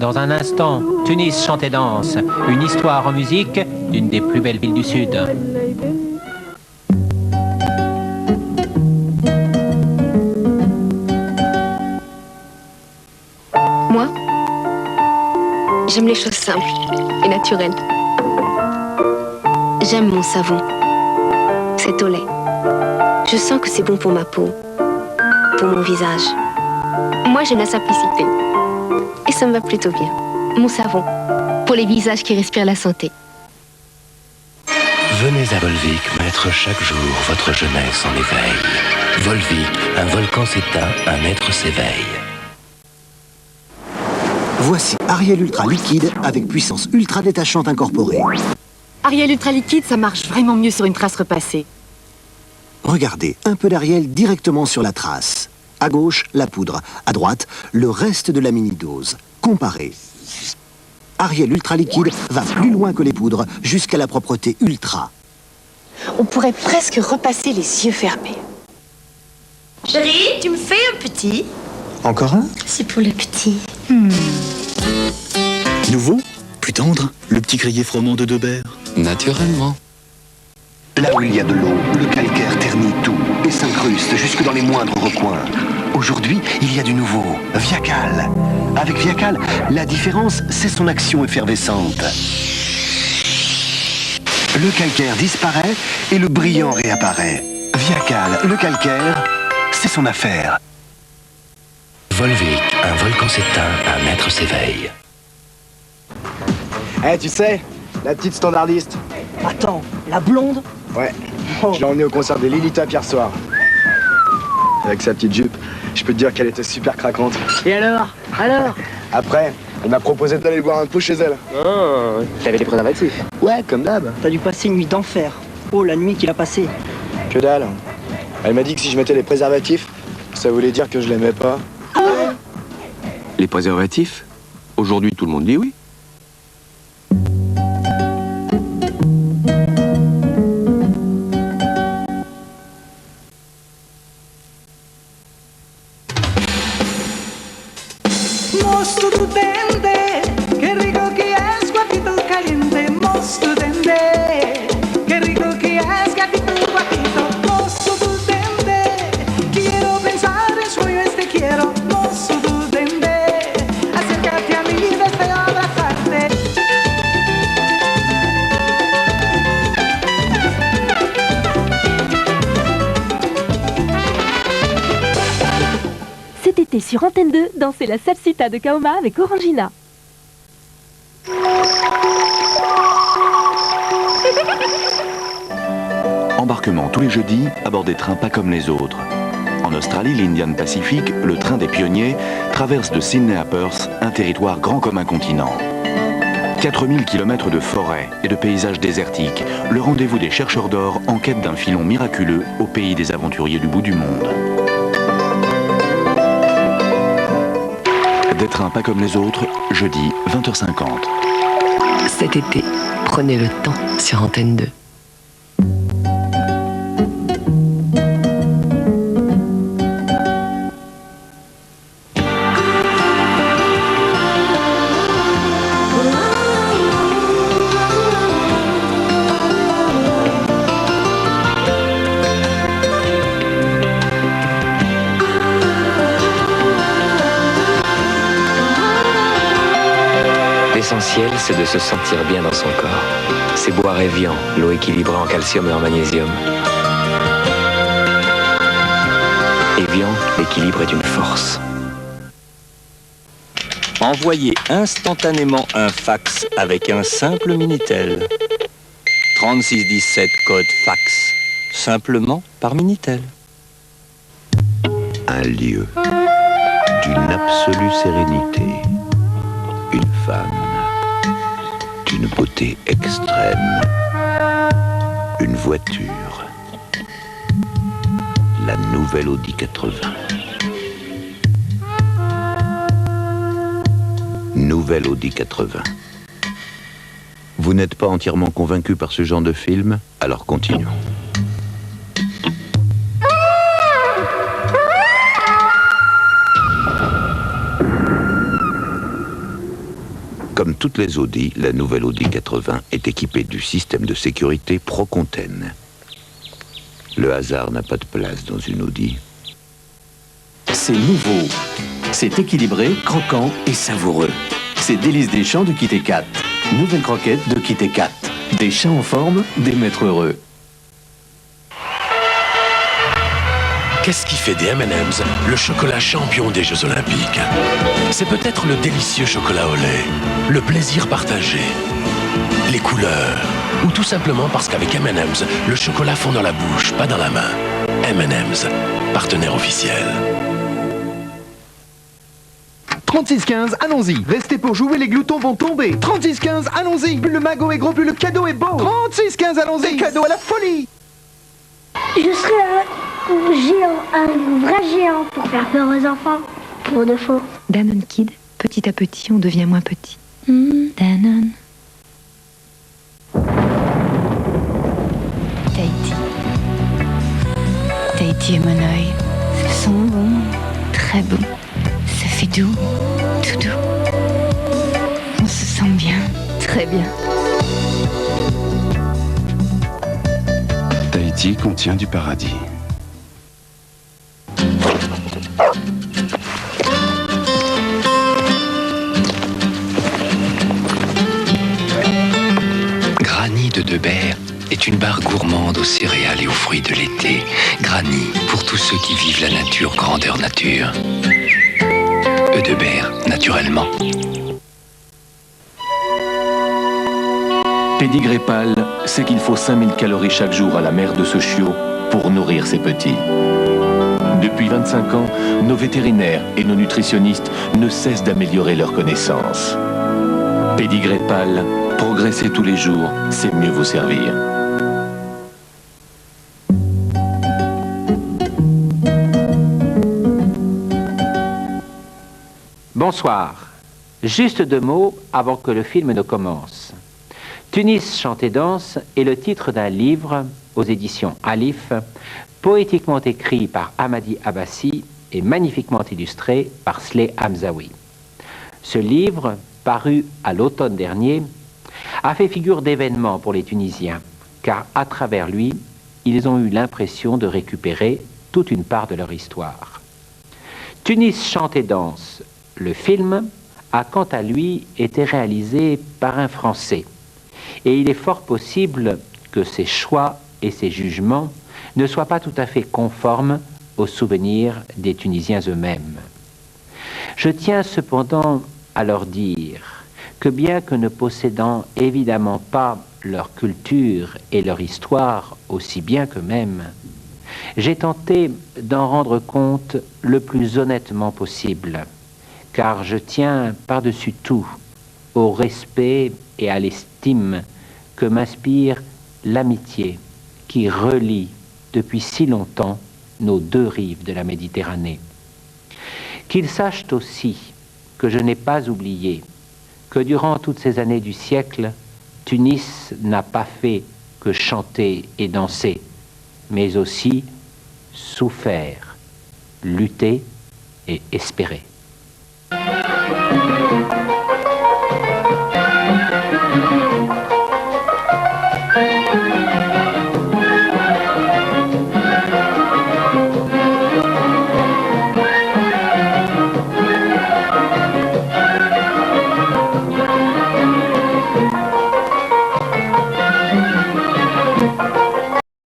Dans un instant, Tunis chante et danse. Une histoire en musique d'une des plus belles villes du Sud. Moi, j'aime les choses simples et naturelles. J'aime mon savon. C'est au lait. Je sens que c'est bon pour ma peau, pour mon visage. Moi, j'aime la simplicité. Et ça me va plutôt bien. Mon savon, pour les visages qui respirent la santé. Venez à Volvic mettre chaque jour votre jeunesse en éveil. Volvic, un volcan s'éteint, un être s'éveille. Voici Ariel Ultra Liquide avec puissance ultra détachante incorporée. Ariel Ultra Liquide, ça marche vraiment mieux sur une trace repassée. Regardez, un peu d'Ariel directement sur la trace. À gauche, la poudre. À droite, le reste de la mini-dose. Comparez. Ariel Ultra Liquide va plus loin que les poudres, jusqu'à la propreté ultra. On pourrait presque repasser les yeux fermés. Chérie, tu me fais un petit? Encore un? C'est pour le petit. Nouveau? Plus tendre? Le petit grillé froment de Debert? Naturellement. Là où il y a de l'eau, le calcaire ternit tout et s'incruste jusque dans les moindres recoins. Aujourd'hui, il y a du nouveau, Viacal. Avec Viacal, la différence, c'est son action effervescente. Le calcaire disparaît et le brillant réapparaît. Viacal, le calcaire, c'est son affaire. Volvic, un volcan s'éteint, un être s'éveille. Eh, tu sais, la petite standardiste. Attends, la blonde? Ouais, je l'ai emmenée au concert de Lilita hier soir. Avec sa petite jupe, je peux te dire qu'elle était super craquante. Et alors? Après, elle m'a proposé d'aller boire un pot chez elle. Oh, t'avais des préservatifs? Ouais, comme d'hab. T'as dû passer une nuit d'enfer. Oh, la nuit qu'il a passée. Que dalle. Elle m'a dit que si je mettais les préservatifs, ça voulait dire que je l'aimais pas. Les préservatifs? Aujourd'hui, tout le monde dit oui. Sur Antenne 2, dansez la salsita de Kaoma avec Orangina. Embarquement tous les jeudis à bord des trains pas comme les autres. En Australie, l'Indian Pacific, le train des pionniers, traverse de Sydney à Perth un territoire grand comme un continent. 4000 km de forêts et de paysages désertiques, le rendez-vous des chercheurs d'or en quête d'un filon miraculeux au pays des aventuriers du bout du monde. Des trains pas comme les autres, jeudi 20h50. Cet été, prenez le temps sur Antenne 2. L'essentiel, c'est de se sentir bien dans son corps. C'est boire Evian, l'eau équilibrée en calcium et en magnésium. Evian, l'équilibre est une force. Envoyez instantanément un fax avec un simple Minitel. 3617 code fax. Simplement par Minitel. Un lieu d'une absolue sérénité. Une femme d'une beauté extrême. Une voiture. La nouvelle Audi 80. Nouvelle Audi 80. Vous n'êtes pas entièrement convaincu par ce genre de film? Alors continuons. Comme toutes les Audi, la nouvelle Audi 80 est équipée du système de sécurité Pro-Conten. Le hasard n'a pas de place dans une Audi. C'est nouveau. C'est équilibré, croquant et savoureux. C'est Délices des champs de Kit Kat. Nouvelle croquette de Kit Kat. Des chats en forme, des maîtres heureux. Qu'est-ce qui fait des M&M's le chocolat champion des Jeux Olympiques? C'est peut-être le délicieux chocolat au lait, le plaisir partagé, les couleurs, ou tout simplement parce qu'avec M&M's, le chocolat fond dans la bouche, pas dans la main. M&M's, partenaire officiel. 36-15, allons-y. Restez pour jouer, les gloutons vont tomber. 36-15, allons-y. Plus le magot est gros, plus le cadeau est beau. 36-15, allons-y. Des cadeaux à la folie. Je serai un géant, un vrai géant pour faire peur aux enfants, pour de faux. Danone Kid, petit à petit, on devient moins petit. Danone. Tahiti. Tahiti est mon œil. Ça sent bon, très bon. Ça fait doux, tout doux. On se sent bien, très bien. Tahiti contient du paradis. Granny de Debert est une barre gourmande aux céréales et aux fruits de l'été. Granny, pour tous ceux qui vivent la nature grandeur nature. Debert, naturellement. Pédigré pâle sait qu'il faut 5000 calories chaque jour à la mère de ce chiot pour nourrir ses petits. Depuis 25 ans, nos vétérinaires et nos nutritionnistes ne cessent d'améliorer leurs connaissances. Pédigré pâle, progressez tous les jours, c'est mieux vous servir. Bonsoir. Juste 2 mots avant que le film ne commence. Tunis chante et danse est le titre d'un livre aux éditions Alif, poétiquement écrit par Hamadi Abbassi et magnifiquement illustré par Sleh Hamzaoui. Ce livre, paru à l'automne dernier, a fait figure d'événement pour les Tunisiens, car à travers lui, ils ont eu l'impression de récupérer toute une part de leur histoire. Tunis chante et danse, le film, a quant à lui été réalisé par un Français. Et il est fort possible que ses choix et ses jugements ne soient pas tout à fait conformes aux souvenirs des Tunisiens eux-mêmes. Je tiens cependant à leur dire que bien que ne possédant évidemment pas leur culture et leur histoire aussi bien qu'eux-mêmes, j'ai tenté d'en rendre compte le plus honnêtement possible, car je tiens par-dessus tout au respect et à l'estime que m'inspire l'amitié qui relie depuis si longtemps nos 2 rives de la Méditerranée. Qu'ils sachent aussi que je n'ai pas oublié que durant toutes ces années du siècle, Tunis n'a pas fait que chanter et danser, mais aussi souffert, lutter et espérer.